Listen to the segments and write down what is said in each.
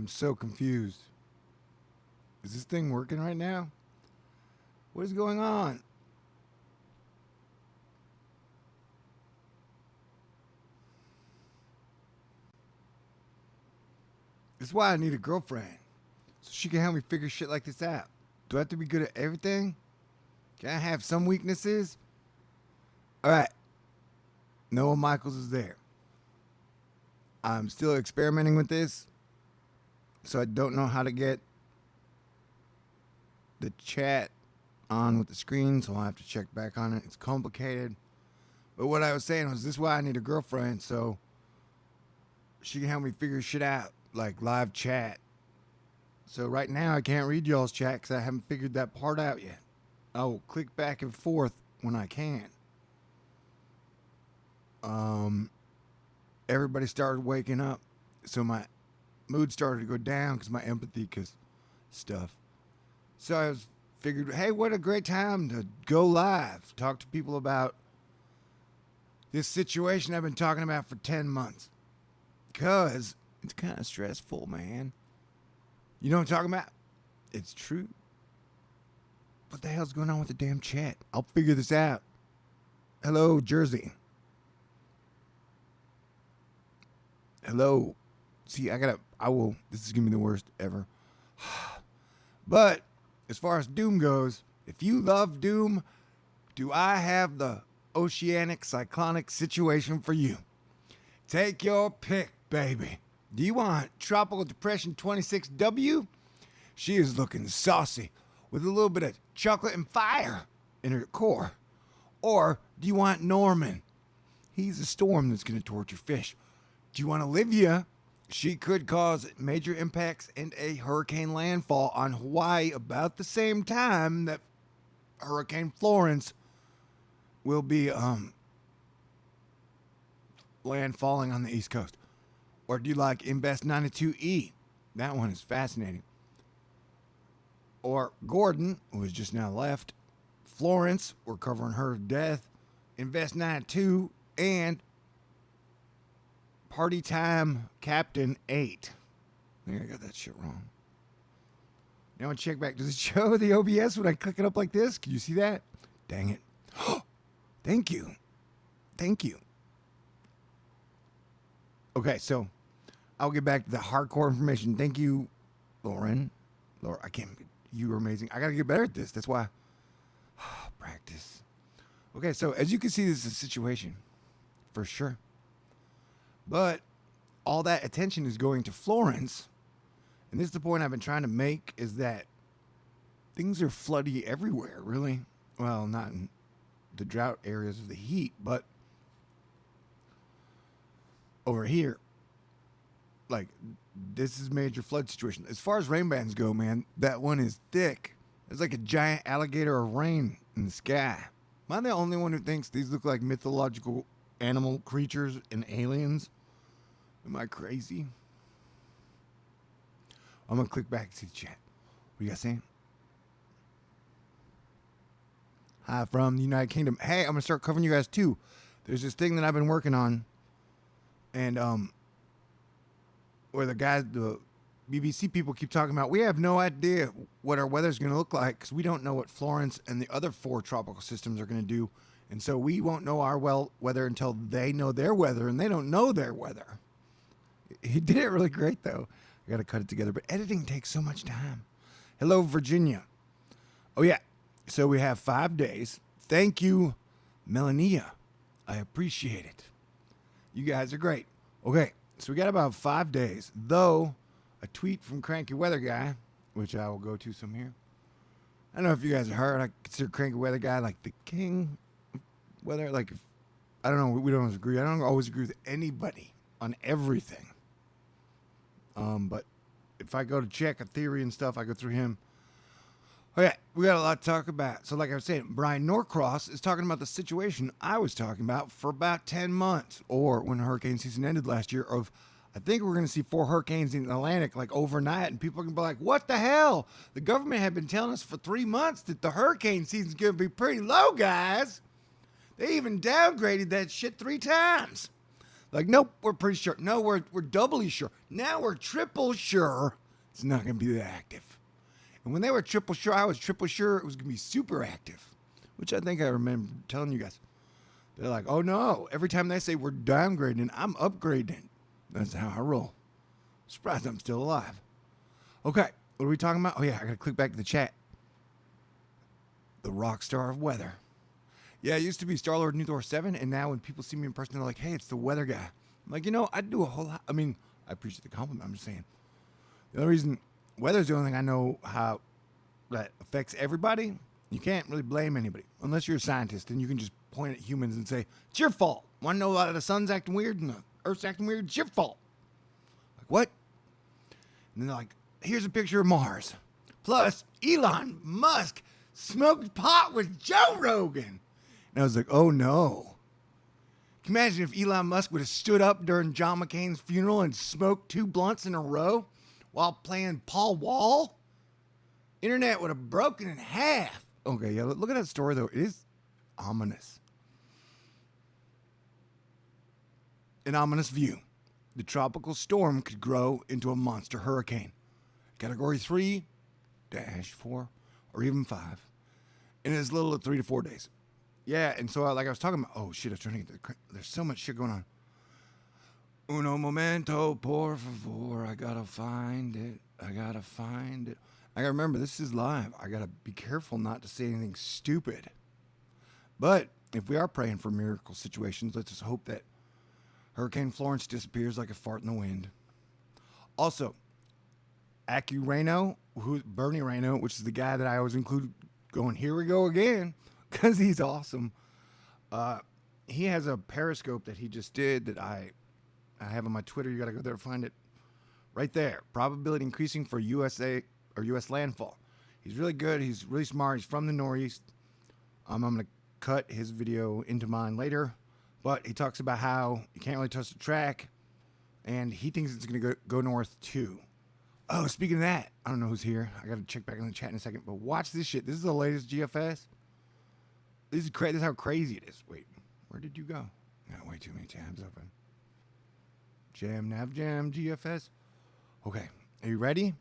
I'm so confused. Is this thing working right now? What is going on? This is why I need a girlfriend. So she can help me figure shit like this out. Do I have to be good at everything? Can I have some weaknesses? Alright. Noah Michaels is there. I'm still experimenting with this. So I don't know how to get the chat on with the screen, so I'll have to check back on it. It's complicated. But what I was saying was, this is why I need a girlfriend, so she can help me figure shit out, like live chat. So right now I can't read y'all's chat because I haven't figured that part out yet. I will click back and forth when I can. Everybody started waking up, so my mood started to go down because my empathy, because stuff. So I was figured, hey, what a great time to go live, talk to people about this situation I've been talking about for 10 months. Because it's kind of stressful, man. You know what I'm talking about? It's true. What the hell's going on with the damn chat? I'll figure this out. Hello, Jersey. Hello. See, this is going to be the worst ever. But as far as Doom goes, if you love Doom, do I have the oceanic cyclonic situation for you? Take your pick, baby. Do you want Tropical Depression 26W? She is looking saucy with a little bit of chocolate and fire in her core. Or do you want Norman? He's a storm that's going to torture fish. Do you want Olivia? She could cause major impacts and a hurricane landfall on Hawaii about the same time that Hurricane Florence will be landfalling on the East Coast. Or do you like Invest 92E? That one is fascinating. Or Gordon, who has just now left. Florence, we're covering her death. Invest 92 and Party Time Captain 8. I think I got that shit wrong. Now I check back. Does it show the OBS when I click it up like this? Can you see that? Dang it. Thank you. Thank you. Okay, so I'll get back to the hardcore information. Thank you, Lauren. Laura, you were amazing. I got to get better at this. That's why. Practice. Okay, so as you can see, this is a situation. For sure. But all that attention is going to Florence. And this is the point I've been trying to make, is that things are floody everywhere, really. Well, not in the drought areas of the heat, but over here, like, this is major flood situation. As far as rain bands go, man, that one is thick. There's like a giant alligator of rain in the sky. Am I the only one who thinks these look like mythological animal creatures and aliens? Am I crazy? I'm going to click back and see the chat. What you guys saying? Hi from the United Kingdom. Hey, I'm going to start covering you guys too. There's this thing that I've been working on. And where the BBC people keep talking about, we have no idea what our weather's going to look like because we don't know what Florence and the other 4 tropical systems are going to do. And so we won't know our weather until they know their weather, and they don't know their weather. He did it really great, though. I got to cut it together, but editing takes so much time. Hello, Virginia. Oh, yeah. So we have 5 days. Thank you, Melania. I appreciate it. You guys are great. Okay, so we got about 5 days, though a tweet from Cranky Weather Guy, which I will go to some here. I don't know if you guys have heard. I consider Cranky Weather Guy like the king of weather. Like, I don't know. We don't always agree. I don't always agree with anybody on everything. But if I go to check a theory and stuff, I go through him. Oh, yeah, we got a lot to talk about. So like I was saying, Brian Norcross is talking about the situation I was talking about for about 10 months, or when hurricane season ended last year, of I think we're going to see 4 hurricanes in the Atlantic like overnight, and people are going to be like, what the hell? The government had been telling us for 3 months that the hurricane season's going to be pretty low, guys. They even downgraded that shit 3 times. Like, nope, we're pretty sure. No, we're doubly sure. Now we're triple sure it's not going to be that active. And when they were triple sure, I was triple sure it was going to be super active, which I think I remember telling you guys. They're like, oh no, every time they say we're downgrading, I'm upgrading. That's how I roll. Surprised I'm still alive. Okay, what are we talking about? Oh yeah, I got to click back to the chat. The rock star of weather. Yeah, it used to be Star-Lord New Thor 7, and now when people see me in person, they're like, hey, it's the weather guy. I'm like, I'd do a whole lot. I mean, I appreciate the compliment. I'm just saying. The only reason weather's the only thing I know how that affects everybody. You can't really blame anybody unless you're a scientist, and you can just point at humans and say, it's your fault. Want to know why the sun's acting weird and the earth's acting weird? It's your fault. Like, what? And then they're like, here's a picture of Mars. Plus, Elon Musk smoked pot with Joe Rogan. And I was like, oh no. Can you imagine if Elon Musk would have stood up during John McCain's funeral and smoked 2 blunts in a row while playing Paul Wall? Internet would have broken in half. Okay, yeah, look at that story though. It is ominous. An ominous view. The tropical storm could grow into a monster hurricane. Category 3-4 or even 5 in as little as 3 to 4 days. Yeah, and so like I was talking about, oh shit, I was trying to get there's so much shit going on. Uno momento, por favor, I gotta find it. I gotta remember, this is live. I gotta be careful not to say anything stupid. But if we are praying for miracle situations, let's just hope that Hurricane Florence disappears like a fart in the wind. Also, Bernie Reno, which is the guy that I always include going, here we go again, because he's awesome. He has a Periscope that he just did that I have on my Twitter. You got to go there to find it. Right there. Probability increasing for USA or U.S. landfall. He's really good. He's really smart. He's from the Northeast. I'm going to cut his video into mine later. But he talks about how you can't really touch the track. And he thinks it's going to go north too. Oh, speaking of that, I don't know who's here. I got to check back in the chat in a second. But watch this shit. This is the latest GFS. This is how crazy it is. Wait, where did you go? Got way too many tabs open. Jam, nav, jam, GFS. Okay, are you ready?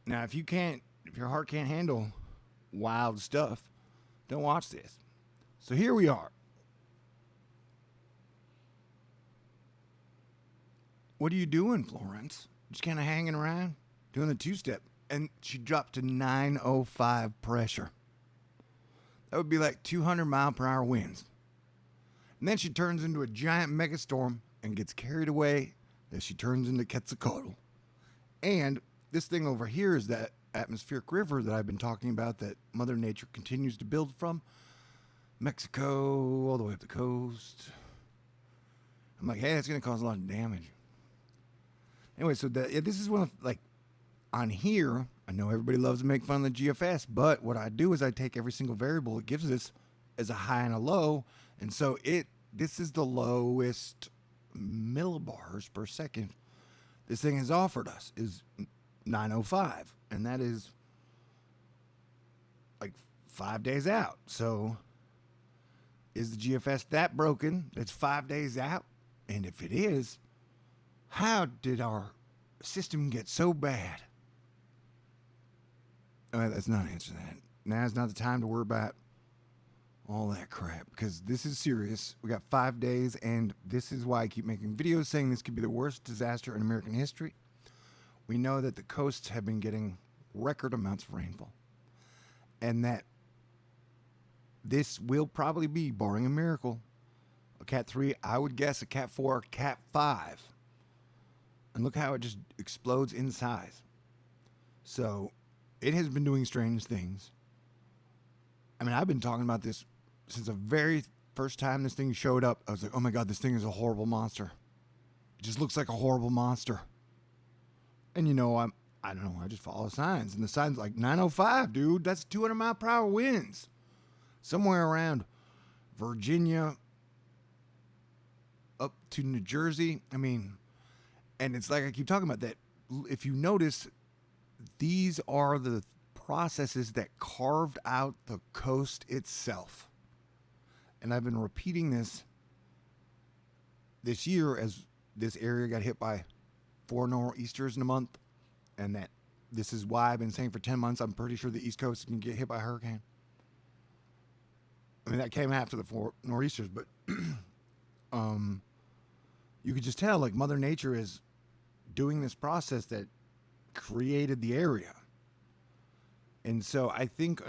Now, if your heart can't handle wild stuff, don't watch this. So here we are. What are you doing, Florence? Just kind of hanging around, doing the 2-step. And she dropped to 905 pressure. That would be like 200 mile per hour winds. And then she turns into a giant megastorm and gets carried away as she turns into Quetzalcoatl. And this thing over here is that atmospheric river that I've been talking about that Mother Nature continues to build from. Mexico, all the way up the coast. I'm like, hey, that's going to cause a lot of damage. Anyway, so this is one of, like, on here, I know everybody loves to make fun of the GFS, but what I do is I take every single variable it gives us as a high and a low, and so this is the lowest millibars per second this thing has offered us is 905, and that is like 5 days out. So is the GFS that broken? It's 5 days out, and if it is, how did our system get so bad? Let's not answer that. Now's not the time to worry about all that crap, because this is serious. We got 5 days, and this is why I keep making videos saying this could be the worst disaster in American history. We know that the coasts have been getting record amounts of rainfall, and that this will probably be, barring a miracle, a Cat 3, I would guess a Cat 4, Cat 5. And look how it just explodes in size. So it has been doing strange things. I mean, I've been talking about this since the very first time this thing showed up. I was like, oh my God, this thing is a horrible monster. It just looks like a horrible monster. And I don't know, I just follow signs. And the sign's like 905, dude. That's 200 mile per hour winds. Somewhere around Virginia up to New Jersey. I mean, and it's like I keep talking about that. If you notice, these are the processes that carved out the coast itself. And I've been repeating this this year, as this area got hit by 4 nor'easters in a month, and that this is why I've been saying for 10 months, I'm pretty sure the East Coast can get hit by a hurricane. I mean, that came after the 4 nor'easters, but you could just tell, like, Mother Nature is doing this process that created the area. And so I think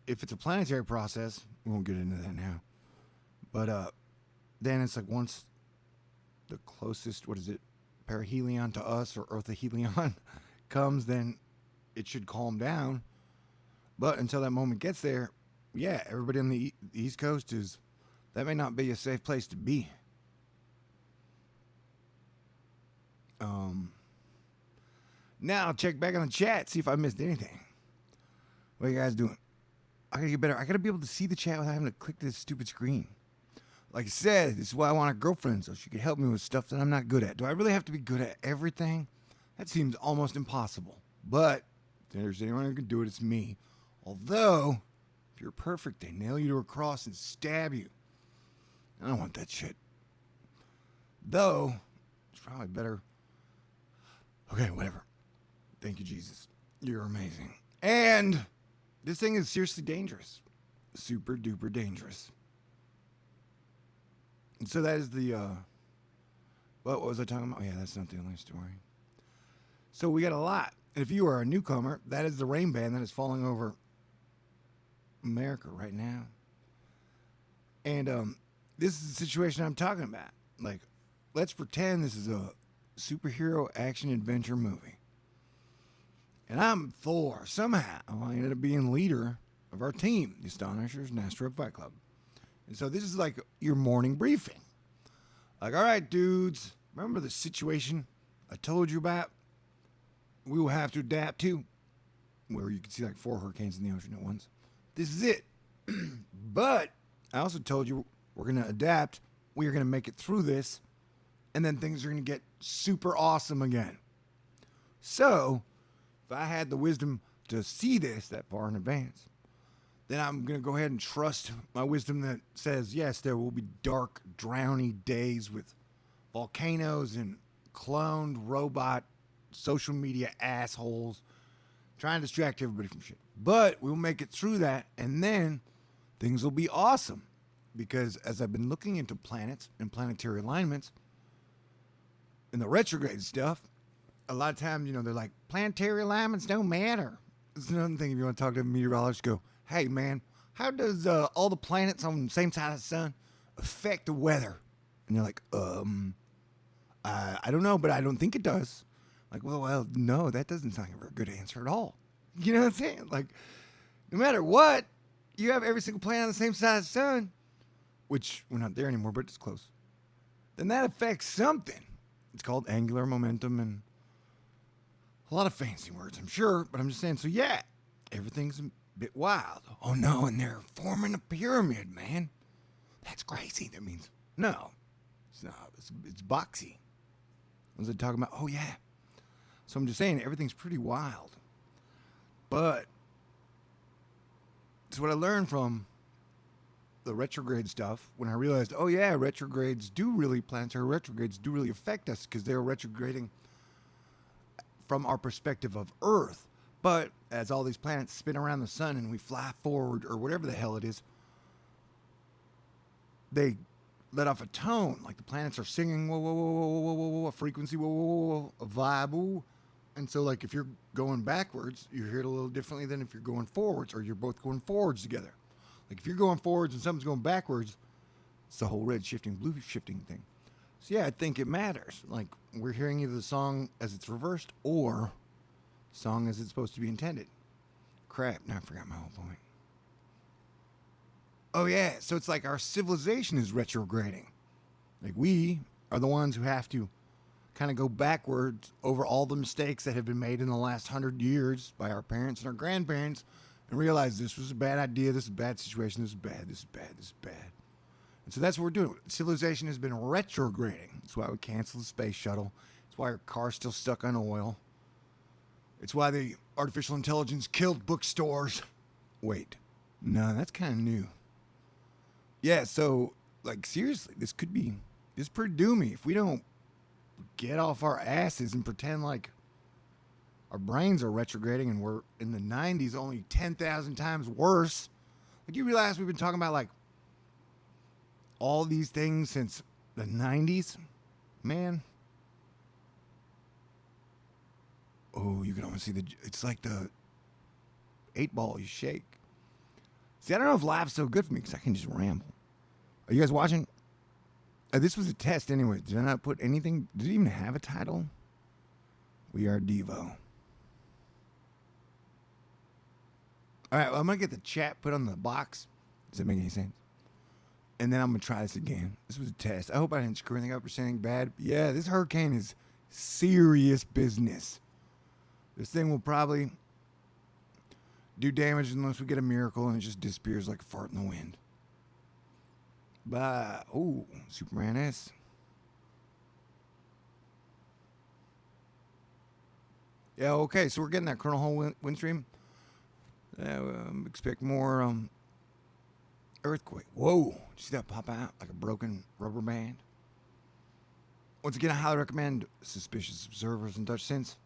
if it's a planetary process, we won't get into that now, but then it's like once the closest, perihelion to us, or orthohelion comes, then it should calm down. But until that moment gets there, yeah, everybody on the East Coast that may not be a safe place to be. Now I'll check back on the chat, see if I missed anything. What are you guys doing? I gotta get better. I gotta be able to see the chat without having to click this stupid screen. Like I said, this is why I want a girlfriend, so she can help me with stuff that I'm not good at. Do I really have to be good at everything? That seems almost impossible. But if there's anyone who can do it, it's me. Although, if you're perfect, they nail you to a cross and stab you. I don't want that shit. Though, it's probably better. Okay, whatever. Thank you, Jesus. You're amazing. And this thing is seriously dangerous. Super duper dangerous. And so that is what was I talking about? Oh, yeah, that's not the only story. So we got a lot. If you are a newcomer, that is the rain band that is falling over America right now. And this is the situation I'm talking about. Like, let's pretend this is a superhero action adventure movie. And I'm Thor. Somehow, I ended up being leader of our team, the Astonishers Asteroid Fight Club. And so this is like your morning briefing. Like, all right, dudes, remember the situation I told you about? We will have to adapt to, where you can see like 4 hurricanes in the ocean at once. This is it. But I also told you we're going to adapt. We are going to make it through this. And then things are going to get super awesome again. So, if I had the wisdom to see this that far in advance, then I'm going to go ahead and trust my wisdom that says, yes, there will be dark, drowny days with volcanoes and cloned robot social media assholes trying to distract everybody from shit. But we'll make it through that, and then things will be awesome. Because as I've been looking into planets and planetary alignments and the retrograde stuff, a lot of times, they're like, planetary alignments don't matter. It's another thing if you want to talk to a meteorologist, go, hey, man, how does all the planets on the same side of the sun affect the weather? And you're like, I don't know, but I don't think it does. Like, well, no, that doesn't sound like a very good answer at all. You know what I'm saying? Like, no matter what, you have every single planet on the same side of the sun, which we're not there anymore, but it's close. Then that affects something. It's called angular momentum and a lot of fancy words, I'm sure, but I'm just saying, so yeah, everything's a bit wild. Oh no, and they're forming a pyramid, man. That's crazy. That means, no, it's not. It's boxy. What was I talking about? Oh yeah. So I'm just saying, everything's pretty wild. But it's what I learned from the retrograde stuff when I realized, oh yeah, planetary retrogrades do really affect us because they're retrograding from our perspective of Earth. But as all these planets spin around the sun and we fly forward or whatever the hell it is, they let off a tone, like the planets are singing, whoa, whoa, whoa, whoa, whoa, whoa, whoa, a frequency, whoa, whoa, whoa, whoa, a vibe, ooh. And so, like, if you're going backwards, you hear it a little differently than if you're going forwards, or you're both going forwards together. Like, if you're going forwards and something's going backwards, it's the whole red shifting, blue shifting thing. So, yeah, I think it matters. Like, we're hearing either the song as it's reversed or the song as it's supposed to be intended. Crap, now I forgot my whole point. Oh, yeah, so it's like our civilization is retrograding. Like, we are the ones who have to kind of go backwards over all the mistakes that have been made in the last 100 years by our parents and our grandparents and realize this was a bad idea, this is a bad situation, this is bad, this is bad, this is bad. And so that's what we're doing. Civilization has been retrograding. That's why we canceled the space shuttle. It's why our car's still stuck on oil. It's why the artificial intelligence killed bookstores. Wait, no, that's kind of new. Yeah, so, like, seriously, this could be It's pretty doomy if we don't get off our asses and pretend like our brains are retrograding and we're in the 90s only 10,000 times worse. Like, you realize we've been talking about like all these things since the 90s? Man. Oh, you can almost see it's like the 8-ball you shake. See, I don't know if live's so good for me because I can just ramble. Are you guys watching? This was a test anyway. Did I not put anything? Did it even have a title? We are Devo. All right, well, I'm going to get the chat put on the box. Does that make any sense? And then I'm going to try this again. This was a test. I hope I didn't screw anything up or say anything bad. Yeah, this hurricane is serious business. This thing will probably do damage unless we get a miracle and it just disappears like a fart in the wind. But, oh, Superman S. Yeah, okay, so we're getting that Colonel Hole wind stream. Expect more earthquake. Whoa, did you see that pop out like a broken rubber band? Once again, I highly recommend suspicious observers and Dutch sense.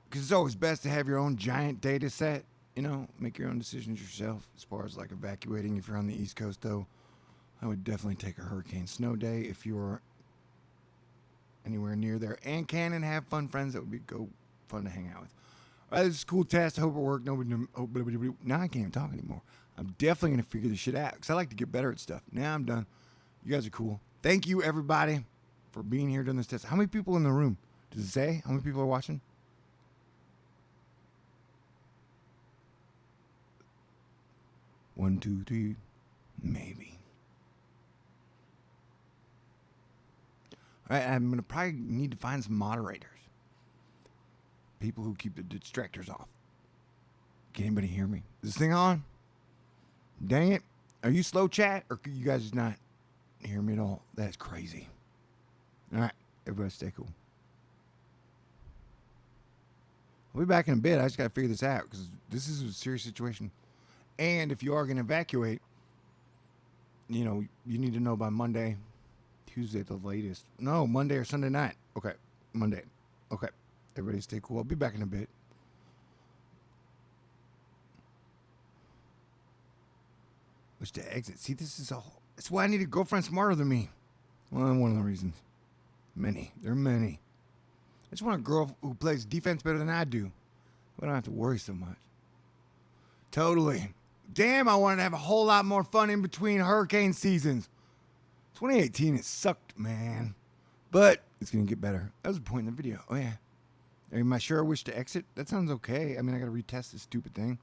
Because it's always best to have your own giant data set. You know, make your own decisions yourself. As far as like evacuating, if you're on the East Coast, though, I would definitely take a hurricane snow day if you're anywhere near there and can and have fun friends that would be fun to hang out with. All right, this is a cool test. I hope it worked. Now I can't even talk anymore. I'm definitely going to figure this shit out because I like to get better at stuff. Now I'm done. You guys are cool. Thank you, everybody, for being here doing this test. How many people in the room? Does it say how many people are watching? One, two, three, maybe. All right, I'm going to probably need to find some moderators. People who keep the distractors off. Can anybody hear me? Is this thing on? Dang it. Are you slow, chat? Or can you guys just not hear me at all? That's crazy. All right, everybody stay cool. I'll be back in a bit. I just got to figure this out because this is a serious situation. And if you are going to evacuate, you know, you need to know by Monday, Tuesday at the latest. No, Monday or Sunday night. Okay, Monday. Okay, everybody stay cool. I'll be back in a bit. Which to exit. See, this is all. That's why I need a girlfriend smarter than me. Well, one of the reasons. Many. There are many. I just want a girl who plays defense better than I do. I don't have to worry so much. Totally. Damn, I wanted to have a whole lot more fun in between hurricane seasons. 2018 has sucked, man. But it's going to get better. That was the point in the video. Oh, yeah. Am I sure I wish to exit? That sounds okay. I mean, I got to retest this stupid thing.